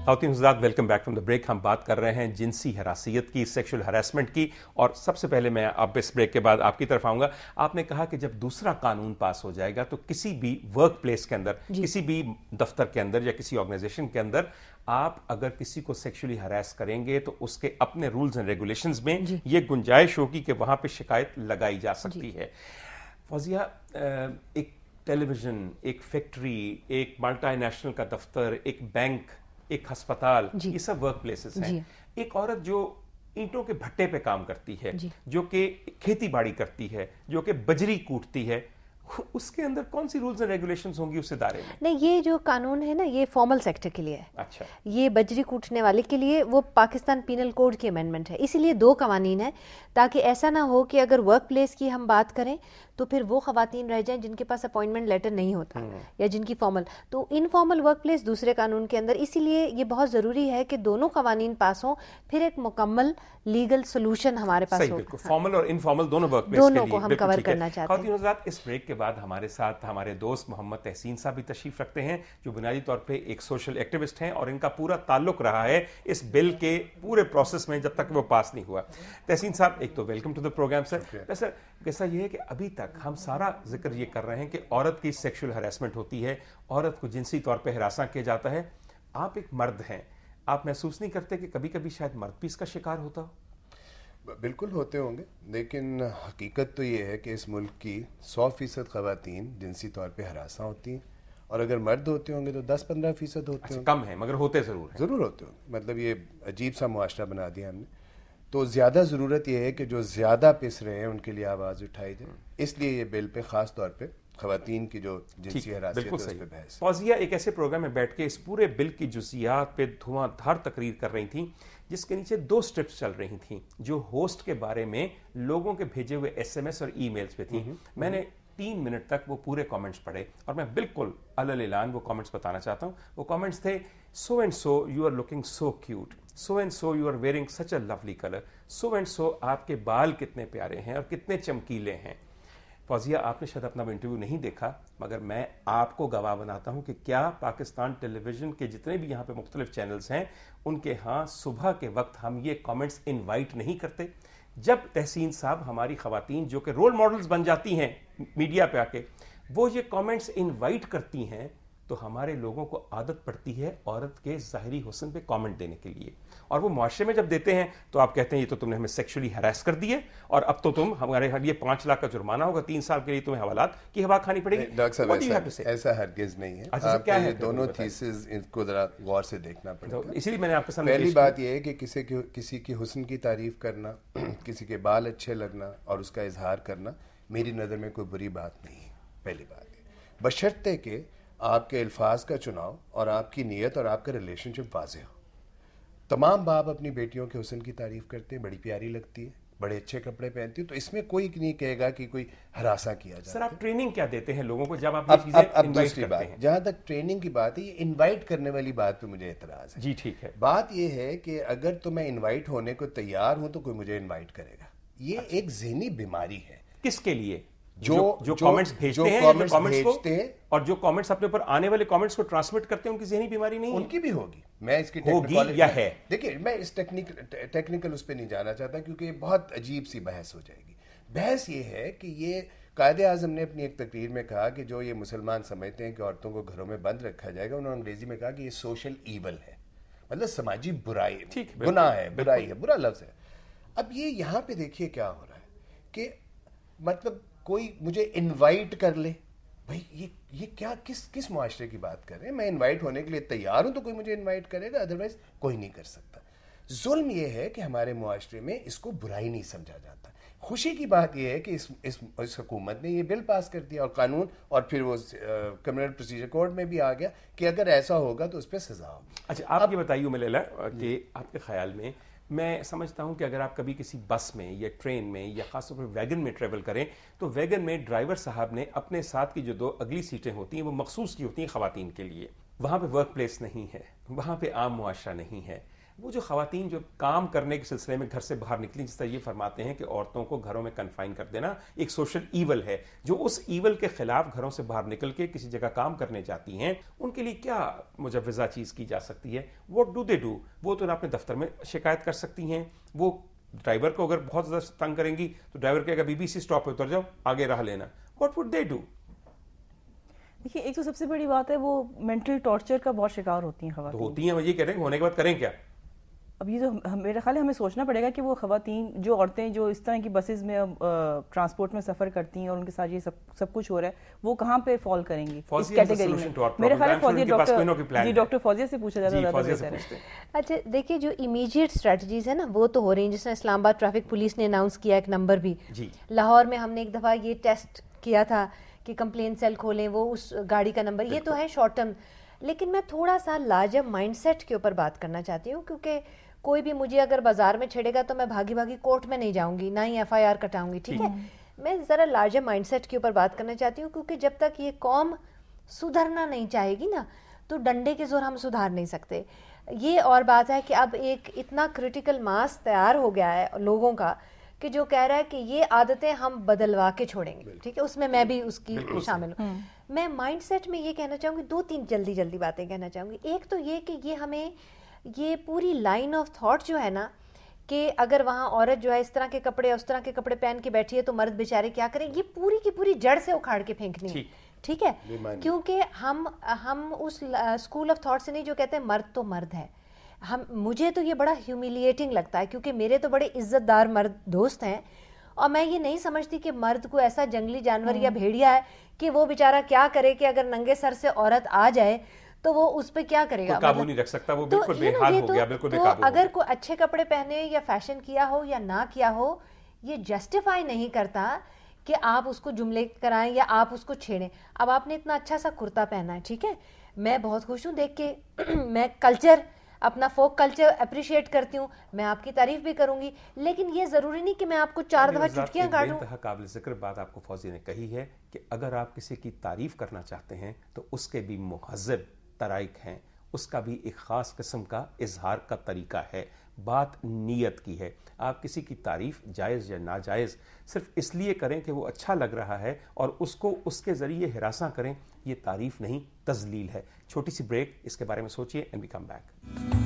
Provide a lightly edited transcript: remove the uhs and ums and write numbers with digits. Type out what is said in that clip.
खातिन हज़रात, welcome back from the break. हम बात कर रहे हैं जिनसी हरासियत की, सेक्सुअल हरासमेंट की। और सबसे पहले मैं अब इस ब्रेक के बाद आपकी तरफ आऊंगा। आपने कहा कि जब दूसरा कानून पास हो जाएगा तो किसी भी वर्क प्लेस के अंदर, किसी भी दफ्तर के अंदर या किसी ऑर्गेनाइजेशन के अंदर आप अगर किसी को सेक्सुअली हरास करेंगे तो उसके अपने रूल्स एंड रेगुलेशंस में ये गुंजाइश होगी कि वहां पे शिकायत लगाई जा सकती है। फौजिया, एक टेलीविजन, एक फैक्ट्री, एक मल्टीनेशनल का दफ्तर, एक बैंक, एक अस्पताल, ये सब वर्क प्लेसेस हैं। एक औरत जो ईंटों के भट्टे पे काम करती है, जो कि खेती बाड़ी करती है, जो कि बजरी कूटती है, उसके अंदर कौन सी रूल्स एंड रेगुलेशंस होंगी उस इदारे में? नहीं, ये जो कानून है ना, ये फॉर्मल सेक्टर के लिए है। अच्छा, ये बजरी कूटने वाले के लिए वो पाकिस्तान पीनल कोड की अमेंडमेंट है, इसीलिए दो कवानीन है, ताकि ऐसा ना हो कि अगर वर्क प्लेस की हम बात करें तो फिर वो खवातीन रह जाएं जिनके पास अपॉइंटमेंट लेटर नहीं होता या जिनकी फॉर्मल, तो इनफॉर्मल वर्क प्लेस दूसरे कानून के अंदर। इसीलिए ये बहुत ज़रूरी है कि दोनों कवानीन पास हों, फिर एक मुकम्मल लीगल सोल्यूशन हमारे पास हो। फॉर्मल और इनफॉर्मल दोनों वर्क प्लेस दोनों को हम कवर करना चाहते हैं। खातिन, इस ब्रेक के बाद हमारे साथ हमारे दोस्त मोहम्मद तहसीन साहब भी तशरीफ रखते हैं, जो बुनियादी तौर पे एक सोशल एक्टिविस्ट हैं और इनका पूरा ताल्लुक रहा है इस बिल के पूरे प्रोसेस में जब तक वो पास नहीं हुआ। तहसीन साहब, एक तो welcome to the programme sir. वैसे कैसा ये है कि अभी तक हम सारा जिक्र ये कर रहे हैं कि औरत की सेक्सुअल हरासमेंट होती है, औरत को जिनसी तौर पे हरासा किया जाता है। आप एक मर्द हैं, आप महसूस नहीं करते कि कभी कभी शायद मर्द भी इसका शिकार होता हो? बिल्कुल होते होंगे, लेकिन हकीकत तो ये है कि इस मुल्क की 100% ख़वातीन जिनसी तौर पे हरासा होती हैं, और अगर मर्द होते होंगे तो 10-15% होते होंगे। कम है मगर होते ज़रूर होते होंगे। मतलब ये अजीब सा मुआशरा बना दिया हमने। तो ज़्यादा ज़रूरत यह है कि जो ज़्यादा पिस रहे हैं उनके लिए आवाज़ उठाई जाए। इसलिए ये बिल पे ख़ास तौर पे ख़वातीन की जो जिनसी हरासत है उस पे बहस। फौजिया एक ऐसे प्रोग्राम में बैठ के इस पूरे बिल की जुज़ियात पे धुआंधार तकरीर कर रही थी, जिसके नीचे 2 स्ट्रिप्स चल रही थी जो होस्ट के बारे में लोगों के भेजे हुए SMS और ईमेल्स पे थी। मैंने 3 मिनट तक वो पूरे कमेंट्स पढ़े और मैं बिल्कुल अलल ऐलान वो कमेंट्स बताना चाहता हूँ। वो कमेंट्स थे, so and so you are looking so cute, so and so you are wearing such a lovely colour, so and so आपके बाल कितने प्यारे हैं और कितने चमकीले हैं। फौजिया, आपने शायद अपना इंटरव्यू नहीं देखा, मगर मैं आपको गवाह बनाता हूं कि क्या पाकिस्तान टेलीविजन के जितने भी यहाँ पे मुख्तलिफ चैनल्स हैं, उनके यहाँ सुबह के वक्त हम ये कमेंट्स इनवाइट नहीं करते। जब तहसीन साहब, हमारी खवातीन जो कि रोल मॉडल्स बन जाती हैं मीडिया पे आके, वो ये कमेंट्स इनवाइट करती हैं, तो हमारे लोगों को आदत पड़ती है औरत के ज़ाहिरी हुस्न पे कमेंट देने के लिए। और वो मुआशरे में जब देते हैं तो आप कहते हैं ये तो तुमने हमें सेक्सुअली हरास कर दिए और अब तो तुम हमारे ये 5 लाख का जुर्माना होगा, 3 साल के लिए तुम्हें हवालात की हवा खानी पड़ेगी। डॉक्टर साहब, ऐसा हरगिज नहीं है। अच्छा, क्या है? दोनों थीसिस इनको जरा गौर से देखना पड़ेगा। तो इसीलिए मैंने आपके सामने पहली बात यह है कि किसी की हुस्न की तारीफ करना, किसी के बाल अच्छे लगना और उसका इजहार करना मेरी नज़र में कोई बुरी बात नहीं है। पहली बात है, बशर्ते के आपके अल्फाज का चुनाव और आपकी नीयत और आपका रिलेशनशिप वाज़ेह हो। तमाम बाप अपनी बेटियों के हुस्न की तारीफ करते हैं, बड़ी प्यारी लगती है, बड़े अच्छे कपड़े पहनती है, तो इसमें कोई नहीं कहेगा कि कोई हरासा किया जाए। सर, आप ट्रेनिंग क्या देते हैं लोगों को जब आप अब दूसरी बात, जहां तक ट्रेनिंग की बात है, ये इनवाइट करने वाली बात पे मुझे एतराज है। जी ठीक है। बात ये है कि अगर तो मैं इनवाइट होने को तैयार हूं तो कोई मुझे इनवाइट करेगा। ये एक ज़हनी बीमारी है। किसके लिए? जो कमेंट्स भेजते हैं, और जो कमेंट्स अपने ऊपर आने वाले कमेंट्स को ट्रांसमिट करते हैं, उनकी ज़हनी बीमारी नहीं है? उनकी भी होगी। मैं इसकी होगी या है? देखिए, मैं इस टेक्निकल उस पर नहीं जाना चाहता, क्योंकि बहुत अजीब सी बहस हो जाएगी। बहस ये है कि ये कायदे आज़म ने अपनी एक तकरीर में कहा कि जो ये मुसलमान समझते हैं कि औरतों को घरों में बंद रखा जाएगा, उन्होंने अंग्रेजी में कहा कि ये सोशल ईवल है, मतलब समाजी बुराई, गुनाह है, बुराई है, बुरा लफ्ज़ है। अब ये यहाँ पे देखिए क्या हो रहा है कि मतलब कोई मुझे इनवाइट कर ले, भाई ये क्या किस मुआशरे की बात कर रहे हैं? मैं इनवाइट होने के लिए तैयार हूं तो कोई मुझे इनवाइट करेगा, अदरवाइज कोई नहीं कर सकता। जुल्म ये है कि हमारे मुआशरे में इसको बुराई नहीं समझा जाता। खुशी की बात यह है कि इस हुकूमत ने ये बिल पास कर दिया और कानून, और फिर वो क्रिमिनल प्रोसीजर कोड में भी आ गया कि अगर ऐसा होगा तो उस पर सजा हो। अच्छा, आप ये बताइए उमैला कि आपके ख्याल में, मैं समझता हूं कि अगर आप कभी किसी बस में या ट्रेन में या खासतौर पर वैगन में ट्रेवल करें, तो वैगन में ड्राइवर साहब ने अपने साथ की जो 2 अगली सीटें होती हैं वो मखसूस की होती हैं ख़वातीन के लिए। वहाँ पे वर्क प्लेस नहीं है, वहाँ पे आम मुआशरा नहीं है, وہ جو خواتین جو کام کرنے کے سلسلے میں گھر سے باہر نکلی، جس طرح یہ فرماتے ہیں کہ عورتوں کو گھروں میں کنفائن کر دینا ایک سوشل ایول ہے، جو اس ایول کے خلاف گھروں سے باہر نکل کے کسی جگہ کام کرنے جاتی ہیں، ان کے لیے کیا مجوزہ چیز کی جا سکتی ہے؟ What do they do? وہ تو اپنے دفتر میں شکایت کر سکتی ہیں، وہ ڈرائیور کو اگر بہت زیادہ تنگ کریں گی تو ڈرائیور کہے گا بی بی سی اسٹاپ پہ اتر جاؤ، آگے راہ لینا. What would they do? دیکھیے ایک تو سب سے بڑی بات ہے وہ مینٹل ٹارچر کا بہت شکار ہوتی ہیں خواتین. ہوتی ہیں، وہ یہ کہہ رہے ہیں کہ ہونے کے بعد کریں کیا؟ اب یہ تو میرا خیال ہے ہمیں سوچنا پڑے گا کہ وہ خواتین جو عورتیں جو اس طرح کی بسز میں ٹرانسپورٹ میں سفر کرتی ہیں اور ان کے ساتھ یہ سب کچھ ہو رہا ہے، وہ کہاں پہ فال کریں گی اس کیٹیگری میں. میرے خیال ہے ڈاکٹر فوزیہ سے پوچھا جاتا ہے. اچھا دیکھیے جو امیجیٹ اسٹریٹجیز ہیں نا وہ تو ہو رہی ہیں، جس نے اسلام آباد ٹریفک پولیس نے اناؤنس کیا ایک نمبر بھی. لاہور میں ہم نے ایک دفعہ یہ ٹیسٹ کیا تھا کہ کمپلین سیل کھولیں، وہ اس گاڑی کا نمبر، یہ تو ہے شارٹ ٹرم. لیکن میں تھوڑا سا لارجر مائنڈ سیٹ کے اوپر بات کرنا چاہتی ہوں، کیونکہ کوئی بھی مجھے اگر بازار میں چھیڑے گا تو میں بھاگی بھاگی کورٹ میں نہیں جاؤں گی، نہ ہی ایف آئی آر کٹاؤں گی. ٹھیک ہے، میں ذرا لارجر مائنڈ سیٹ کے اوپر بات کرنا چاہتی ہوں، کیونکہ جب تک یہ قوم سدھرنا نہیں چاہے گی نا تو ڈنڈے کے زور ہم سدھار نہیں سکتے. یہ اور بات ہے کہ اب ایک اتنا کرٹیکل ماس تیار ہو گیا ہے لوگوں کا کہ جو کہہ رہا ہے کہ یہ عادتیں ہم بدلوا کے چھوڑیں گے. ٹھیک ہے، اس میں بھی اس کی شامل ہوں. میں مائنڈ سیٹ میں یہ کہنا چاہوں گی، 2-3 جلدی باتیں کہنا چاہوں گی. ایک تو یہ کہ یہ ہمیں یہ پوری لائن آف تھاٹ جو ہے نا کہ اگر وہاں عورت جو ہے اس طرح کے کپڑے اس طرح کے کپڑے پہن کے بیٹھی ہے تو مرد بیچارے کیا کریں، یہ پوری کی پوری جڑ سے اکھاڑ کے پھینکنی ہے. ٹھیک ہے، کیونکہ ہم اس اسکول آف تھاٹ سے نہیں جو کہتے ہیں مرد تو مرد ہے. مجھے تو یہ بڑا ہیومیلیٹنگ لگتا ہے، کیونکہ میرے تو بڑے عزت دار مرد دوست ہیں، اور میں یہ نہیں سمجھتی کہ مرد کو ایسا جنگلی جانور یا بھیڑیا ہے کہ وہ بیچارہ کیا کرے کہ اگر ننگے سر سے عورت آ جائے تو وہ اس پہ کیا کرے گا، قابو نہیں رکھ سکتا، وہ بالکل بے حال ہو گیا، بالکل بے قابو. تو اگر کوئی اچھے کپڑے پہنے یا فیشن کیا ہو یا نہ کیا ہو، یہ جسٹیفائی نہیں کرتا کہ آپ اس کو جملے کرائیں یا آپ اس کو چھیڑیں. اب آپ نے اتنا اچھا سا کرتا پہنا ہے، ٹھیک ہے، میں بہت خوش ہوں دیکھ کے، میں کلچر اپنا فوک کلچر اپریشیٹ کرتی ہوں، میں آپ کی تعریف بھی کروں گی، لیکن یہ ضروری نہیں کہ میں آپ کو 4 دفعہ چٹکیاں کاٹوں. انتہا قابل ذکر بات آپ کو فوزی نے کہی ہے کہ اگر آپ کسی کی تعریف کرنا چاہتے ہیں تو اس کے بھی مہذب طرائق ہیں، اس کا بھی ایک خاص قسم کا اظہار کا طریقہ ہے. بات نیت کی ہے. آپ کسی کی تعریف جائز یا ناجائز صرف اس لیے کریں کہ وہ اچھا لگ رہا ہے اور اس کو اس کے ذریعے ہراساں کریں، یہ تعریف نہیں، تذلیل ہے. چھوٹی سی بریک، اس کے بارے میں سوچئے اینڈ وی کم بیک.